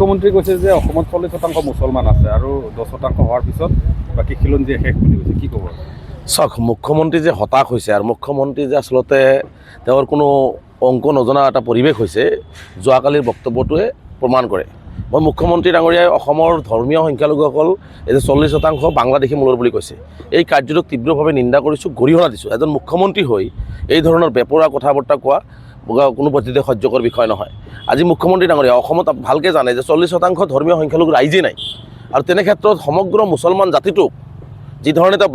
মুখ্যমন্ত্ৰী কৈছে যে অসমত 40% মুছলমান আছে আৰু 10% হোৱাৰ পিছত বাকী খিলঞ্জীয়া শেষ বুলি কৈছে, কি ক'ব? চাওক, মুখ্যমন্ত্ৰী যে হতাশ হৈছে আৰু মুখ্যমন্ত্ৰী যে আচলতে তেওঁৰ কোনো অংক নজনা এটা পৰিৱেশ হৈছে, যোৱাকালিৰ বক্তব্যটোৱে প্ৰমাণ কৰে। মই মুখ্যমন্ত্ৰী ডাঙৰীয়াই অসমৰ ধৰ্মীয় সংখ্যালঘুসকল এই যে 40% বাংলাদেশী মূলৰ বুলি কৈছে, এই কাৰ্যটোক তীব্ৰভাৱে নিন্দা কৰিছোঁ, গৰিহণা দিছোঁ। এজন মুখ্যমন্ত্ৰী হৈ এই ধৰণৰ বেপৰোৱা কথা বাৰ্তা কোৱা কোনো পদ্ধতিতে সহ্যকৰ বিষয় নহয়। আজি মুখ্যমন্ত্ৰী ডাঙৰীয়া অসমত ভালকৈ জানে যে 40% ধৰ্মীয় সংখ্যালঘু ৰাইজেই নাই, আৰু তেনে ক্ষেত্ৰত সমগ্ৰ মুছলমান জাতিটোক যি ধৰণে তেওঁ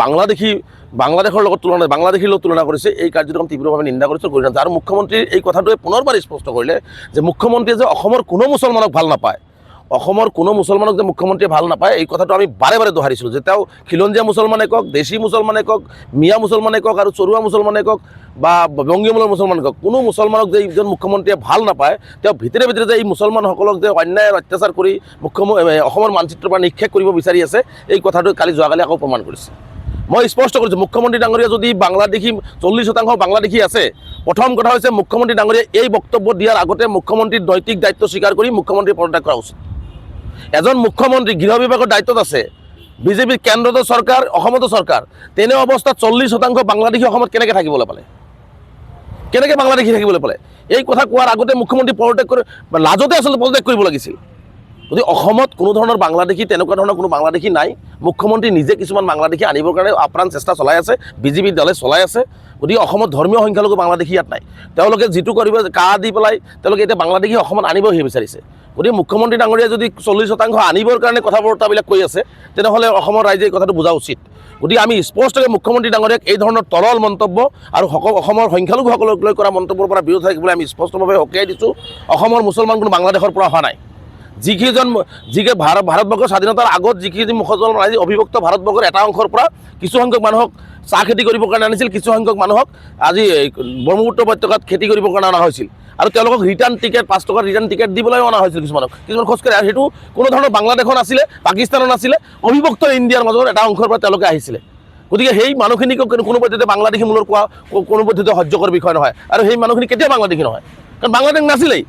বাংলাদেশৰ লগত বাংলাদেশীৰ লগত তুলনা কৰিছে, এই কাৰ্যটো তীব্ৰভাৱে নিন্দা কৰিছে, গৰিহণা। আৰু মুখ্যমন্ত্ৰীৰ এই কথাটোৱে পুনৰবাৰ স্পষ্ট কৰিলে যে মুখ্যমন্ত্ৰীয়ে যে অসমৰ কোনো মুছলমানক ভাল নাপায়, অসমৰ কোনো মুছলমানক যে মুখ্যমন্ত্ৰীয়ে ভাল নাপায়, এই কথাটো আমি বাৰে বাৰে দোহাৰিছিলোঁ যে তেওঁ খিলঞ্জীয়া মুছলমানে কওক, দেশী মুছলমানে কওক, মিয়া মুছলমানে কওক আৰু চৰুৱা মুছলমানে কওক বা বংগীয় মূলৰ মুছলমানে কওক, কোনো মুছলমানক যে এইজন মুখ্যমন্ত্ৰীয়ে ভাল নাপায়, তেওঁ ভিতৰে ভিতৰে যে এই মুছলমানসকলক যে অন্যায় অত্যাচাৰ কৰি অসমৰ মানচিত্ৰৰ পৰা নিক্ষেপ কৰিব বিচাৰি আছে, এই কথাটো যোৱাকালি আকৌ প্ৰমাণ কৰিছে। মই স্পষ্ট কৰিছোঁ, মুখ্যমন্ত্ৰী ডাঙৰীয়া যদি 40% বাংলাদেশী আছে, প্ৰথম কথা হৈছে মুখ্যমন্ত্ৰী ডাঙৰীয়াই এই বক্তব্য দিয়াৰ আগতে মুখ্যমন্ত্ৰীৰ নৈতিক দায়িত্ব স্বীকাৰ কৰি মুখ্যমন্ত্ৰীৰ পদত্যাগ কৰা উচিত। এজন মুখ্যমন্ত্ৰী গৃহ বিভাগৰ দায়িত্বত আছে, বিজেপিৰ কেন্দ্ৰতো চৰকাৰ, অসমতো চৰকাৰ, তেনে অৱস্থাত 40% বাংলাদেশী অসমত কেনেকৈ থাকিবলৈ পালে, কেনেকৈ বাংলাদেশী থাকিবলৈ পালে? এই কথা কোৱাৰ আগতে মুখ্যমন্ত্ৰী পদত্যাগ কৰি লাজতে আচলতে পদত্যাগ কৰিব লাগিছিল। গতিকে অসমত কোনো ধৰণৰ বাংলাদেশী, তেনেকুৱা ধৰণৰ কোনো বাংলাদেশী নাই। মুখ্যমন্ত্ৰী নিজে কিছুমান বাংলাদেশী আনিবৰ কাৰণে আপ্ৰাণ চেষ্টা চলাই আছে, বিজেপি দলে চলাই আছে। গতিকে অসমত ধৰ্মীয় সংখ্যালঘু বাংলাদেশী ইয়াত নাই। তেওঁলোকে যিটো কৰিব কাহ দি পেলাই তেওঁলোকে এতিয়া বাংলাদেশী অসমত আনিবহি বিচাৰিছে। গতিকে মুখ্যমন্ত্ৰী ডাঙৰীয়াই যদি 40% আনিবৰ কাৰণে কথা বতৰাবিলাক কৈ আছে, তেনেহ'লে অসমৰ ৰাইজে এই কথাটো বুজা উচিত। গতিকে আমি স্পষ্টকৈ মুখ্যমন্ত্ৰী ডাঙৰীয়াক এই ধৰণৰ তৰল মন্তব্য আৰু অসমৰ সংখ্যালঘুসকলক লৈ কৰা মন্তব্যৰ পৰা বিৰত থাকিবলৈ আমি স্পষ্টভাৱে সকীয়াই দিছোঁ। অসমৰ মুছলমান কোনো বাংলাদেশৰ পৰা অহা নাই। যিকে ভাৰতবৰ্ষৰ স্বাধীনতাৰ আগত যিখিনি মুছলমান আজি অবিভক্ত ভাৰতবৰ্ষৰ এটা অংশৰ পৰা কিছুসংখ্যক মানুহক চাহ খেতি কৰিবৰ কাৰণে আনিছিল, কিছুসংখ্যক মানুহক আজি ব্ৰহ্মপুত্ৰ উপত্যকাত খেতি কৰিবৰ কাৰণে অনা হৈছিল, আৰু তেওঁলোকক ৰিটাৰ্ণ টিকেট 5 টকাৰ ৰিটাৰ্ণ টিকেট দিবলৈ অনা হৈছিল কিছুমান খোজকাঢ়ি। আৰু সেইটো কোনো ধৰণৰ বাংলাদেশৰ নাছিলে, পাকিস্তানৰ নাছিলে, অবিভক্ত ইণ্ডিয়াৰ মাজত এটা অংশৰ পৰা তেওঁলোকে আহিছিলে। গতিকে সেই মানুহখিনিক কোনো পদ্ধতিতে বাংলাদেশী মূলৰ কোৱা কোনো পদ্ধতিতে সহ্যকৰ বিষয় নহয়, আৰু সেই মানুহখিনি কেতিয়াও বাংলাদেশী নহয়, কাৰণ বাংলাদেশ নাছিলেই।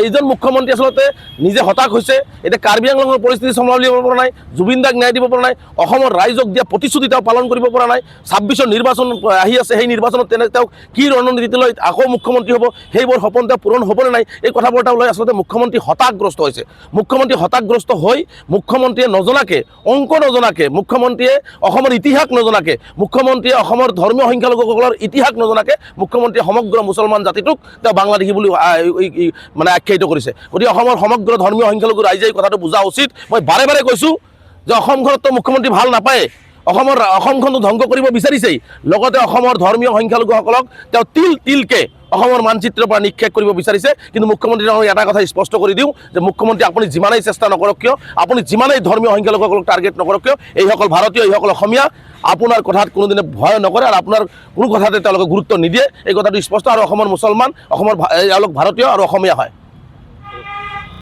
এইজন মুখ্যমন্ত্ৰী আচলতে নিজে হতাশ হৈছে। এতিয়া কাৰ্বি আংলঙৰ পৰিস্থিতি চম্ভালি ল'ব পৰা নাই, জুবিন দাক ন্যায় দিব পৰা নাই, অসমৰ ৰাইজক দিয়া প্ৰতিশ্ৰুতি তেওঁ পালন কৰিব পৰা নাই। 26ৰ নিৰ্বাচন আহি আছে, সেই নিৰ্বাচনত তেওঁক কি ৰণনীতি লৈ আকৌ মুখ্যমন্ত্ৰী হ'ব, সেইবোৰ সপোন তেওঁ পূৰণ হ'বলৈ নাই। এই কথাবোৰ লৈ আচলতে মুখ্যমন্ত্ৰী হতাশগ্ৰস্ত হৈছে। মুখ্যমন্ত্ৰী হতাশগ্ৰস্ত হৈ মুখ্যমন্ত্ৰীয়ে নজনাকে, অংক নজনাকে, মুখ্যমন্ত্ৰীয়ে অসমৰ ইতিহাস নজনাকে, মুখ্যমন্ত্ৰীয়ে অসমৰ ধৰ্মীয় সংখ্যালঘুসকলৰ ইতিহাস নজনাকে মুখ্যমন্ত্ৰীয়ে সমগ্ৰ মুছলমান জাতিটোক তেওঁ বাংলাদেশী বুলি আখ্যায়িত কৰিছে। গতিকে অসমৰ সমগ্ৰ ধৰ্মীয় সংখ্যালঘু ৰাইজে এই কথাটো বুজা উচিত। মই বাৰে বাৰে কৈছোঁ যে অসমখনততো মুখ্যমন্ত্ৰী ভাল নাপায়, অসমখনটো ধ্বংস কৰিব বিচাৰিছেই, লগতে অসমৰ ধৰ্মীয় সংখ্যালঘুসকলক তেওঁ তিলকে অসমৰ মানচিত্ৰৰ পৰা নিক্ষেপ কৰিব বিচাৰিছে। কিন্তু মুখ্যমন্ত্ৰী এটা কথা স্পষ্ট কৰি দিওঁ যে মুখ্যমন্ত্ৰী আপুনি যিমানেই চেষ্টা নকৰক কিয়, আপুনি যিমানেই ধৰ্মীয় সংখ্যালঘুসকলক টাৰ্গেট নকৰক কিয়, এইসকল ভাৰতীয়, এইসকল অসমীয়া আপোনাৰ কথাত কোনোদিনে ভয় নকৰে আৰু আপোনাৰ কোনো কথাতে তেওঁলোকে গুৰুত্ব নিদিয়ে। এই কথাটো স্পষ্ট। আৰু অসমৰ মুছলমান, এওঁলোক ভাৰতীয় আৰু অসমীয়া হয়।